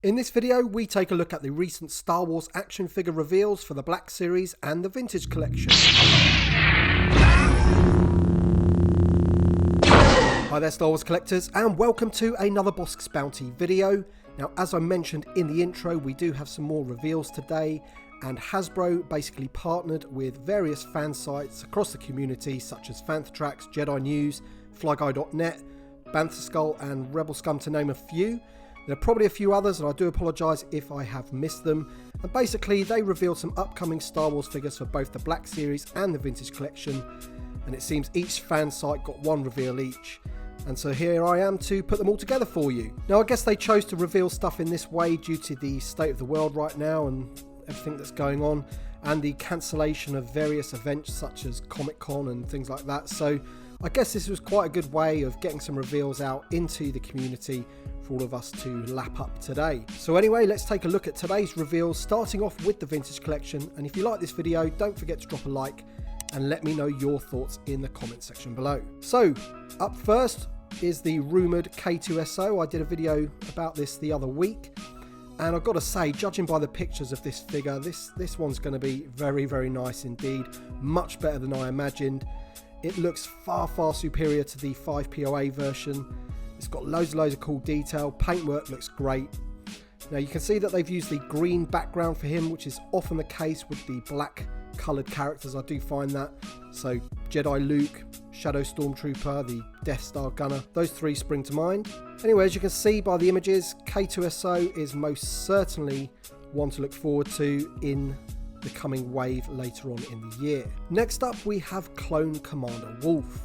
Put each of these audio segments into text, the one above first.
In this video, we take a look at the recent Star Wars action figure reveals for the Black Series and the Vintage Collection. Hi there Star Wars collectors, and welcome to another Bosk's Bounty video. Now, as I mentioned in the intro, we do have some more reveals today, and Hasbro basically partnered with various fan sites across the community such as Fantrax, Jedi News, Flyguy.net, Bantha Skull and Rebel Scum, to name a few. There are probably a few others, and I do apologise if I have missed them. And basically, they revealed some upcoming Star Wars figures for both the Black Series and the Vintage Collection. And it seems each fan site got one reveal each. And so here I am to put them all together for you. Now, I guess they chose to reveal stuff in this way due to the state of the world right now and everything that's going on, and the cancellation of various events such as Comic-Con and things like that. So I guess this was quite a good way of getting some reveals out into the community for all of us to lap up today. So anyway, let's take a look at today's reveals, starting off with the Vintage Collection. And if you like this video, don't forget to drop a like and let me know your thoughts in the comment section below. So up first is the rumoured K2SO. I did a video about this the other week, and I've got to say, judging by the pictures of this figure, this one's going to be very, very nice indeed. Much better than I imagined. It looks far, far superior to the 5POA version. It's got loads of cool detail. Paintwork looks great. Now you can see that they've used the green background for him, which is often the case with the black coloured characters. I do find that. So Jedi Luke, Shadow Stormtrooper, the Death Star Gunner, those three spring to mind. Anyway, as you can see by the images, K2SO is most certainly one to look forward to in the coming wave later on in the year. Next up, we have Clone Commander Wolffe.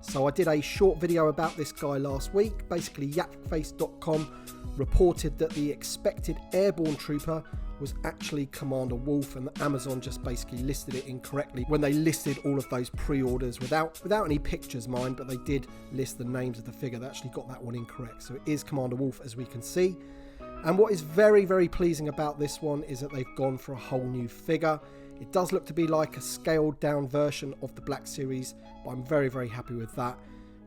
So I did a short video about this guy last week. Basically, Yapface.com reported that the expected airborne trooper was actually Commander Wolffe, and Amazon just basically listed it incorrectly when they listed all of those pre-orders without any pictures, mind, but they did list the names of the figure. They actually got that one incorrect. So it is Commander Wolffe, as we can see. And what is very, very pleasing about this one is that they've gone for a whole new figure. It does look to be like a scaled down version of the Black Series, but I'm very, very happy with that.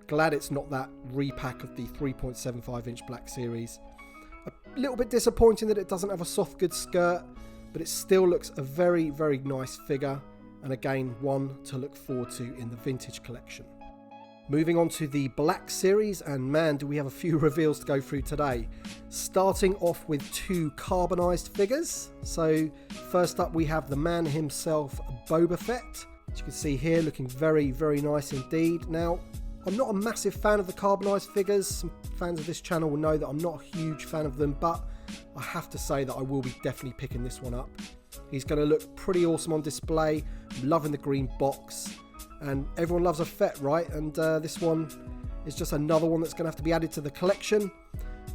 Glad it's not that repack of the 3.75 inch Black Series. A little bit disappointing that it doesn't have a soft goods skirt, but it still looks a very, very nice figure, and again, one to look forward to in the Vintage Collection. Moving on to the Black Series, and man, do we have a few reveals to go through today. Starting off with two carbonized figures. So first up, we have the man himself, Boba Fett. As you can see here, looking very, very nice indeed. Now, I'm not a massive fan of the carbonized figures. Some fans of this channel will know that I'm not a huge fan of them, but I have to say that I will be definitely picking this one up. He's going to look pretty awesome on display. I'm loving the green box. And everyone loves a Fett, right? And this one is just another one that's going to have to be added to the collection.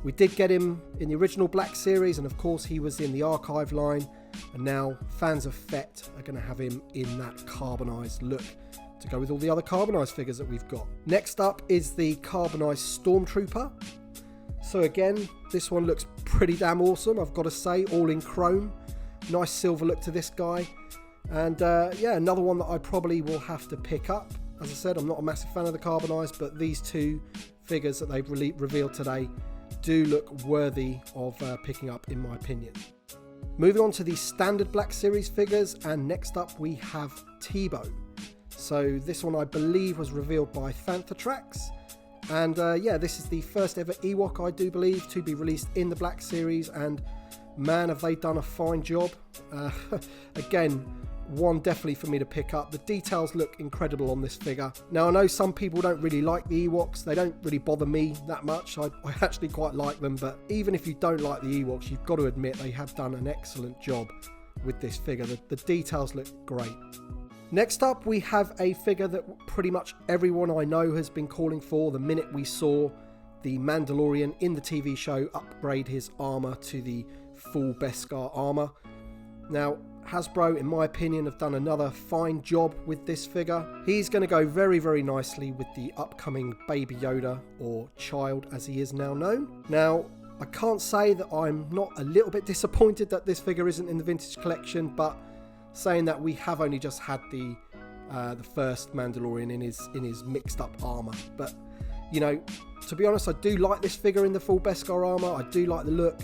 We did get him in the original Black Series, and of course he was in the archive line. And now fans of Fett are going to have him in that carbonized look to go with all the other carbonized figures that we've got. Next up is the carbonized Stormtrooper. So again, this one looks pretty damn awesome, I've got to say, all in chrome. Nice silver look to this guy. And yeah, another one that I probably will have to pick up. As I said, I'm not a massive fan of the carbonized, but these two figures that they've revealed today do look worthy of picking up, in my opinion. Moving on to the standard Black Series figures, and next up we have Teebo. So this one I believe was revealed by Fantrax, and yeah, this is the first ever Ewok, I do believe, to be released in the Black Series, and man, have they done a fine job. Again, one definitely for me to pick up. The details look incredible on this figure. Now, I know some people don't really like the Ewoks. They don't really bother me that much. I actually quite like them, but even if you don't like the Ewoks, you've got to admit they have done an excellent job with this figure. The details look great. Next up, we have a figure that pretty much everyone I know has been calling for the minute we saw the Mandalorian in the TV show upgrade his armor to the full Beskar armor. Now, Hasbro, in my opinion, have done another fine job with this figure. He's going to go very, very nicely with the upcoming Baby Yoda, or Child as he is now known. Now, I can't say that I'm not a little bit disappointed that this figure isn't in the Vintage Collection, but saying that we have only just had the first Mandalorian in his mixed up armor. But, you know, to be honest, I do like this figure in the full Beskar armor. I do like the look.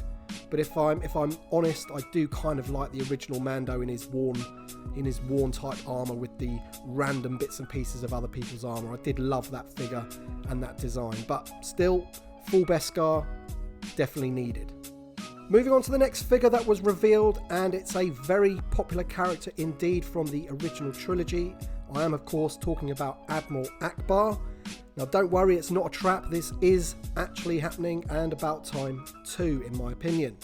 But if I'm honest, I do kind of like the original Mando in his worn type armor with the random bits and pieces of other people's armor. I did love that figure and that design, but still, full Beskar, definitely needed. Moving on to the next figure that was revealed, and it's a very popular character indeed from the original trilogy. I am of course talking about Admiral Ackbar. Now don't worry, it's not a trap, this is actually happening, and about time too in my opinion.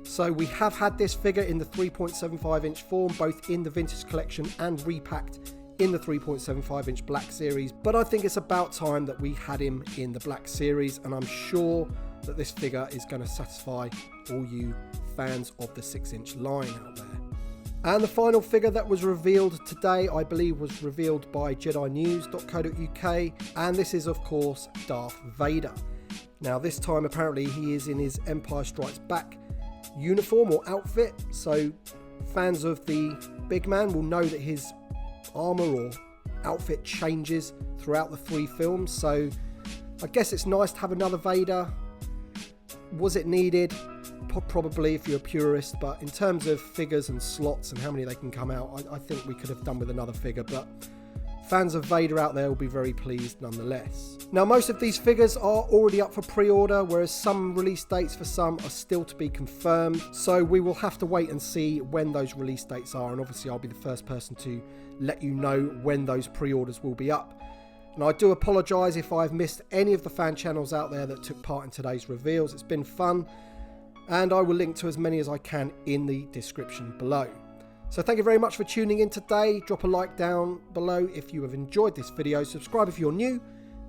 So we have had this figure in the 3.75 inch form, both in the vintage collection and repacked in the 3.75 inch black series, but I think it's about time that we had him in the black series, and I'm sure that this figure is going to satisfy all you fans of the 6-inch line out there. And the final figure that was revealed today, I believe, was revealed by JediNews.co.uk, and this is of course Darth Vader. Now this time apparently he is in his Empire Strikes Back uniform or outfit, so fans of the big man will know that his armor or outfit changes throughout the 3 films, so I guess it's nice to have another Vader. Was it needed? Probably, if you're a purist, but in terms of figures and slots and how many they can come out, I think we could have done with another figure, but fans of Vader out there will be very pleased nonetheless. Now most of these figures are already up for pre-order, whereas some release dates for some are still to be confirmed, so we will have to wait and see when those release dates are, and obviously I'll be the first person to let you know when those pre-orders will be up. And I do apologise if I've missed any of the fan channels out there that took part in today's reveals. It's been fun, and I will link to as many as I can in the description below. So thank you very much for tuning in today. Drop a like down below if you have enjoyed this video. Subscribe if you're new,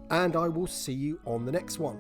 and I will see you on the next one.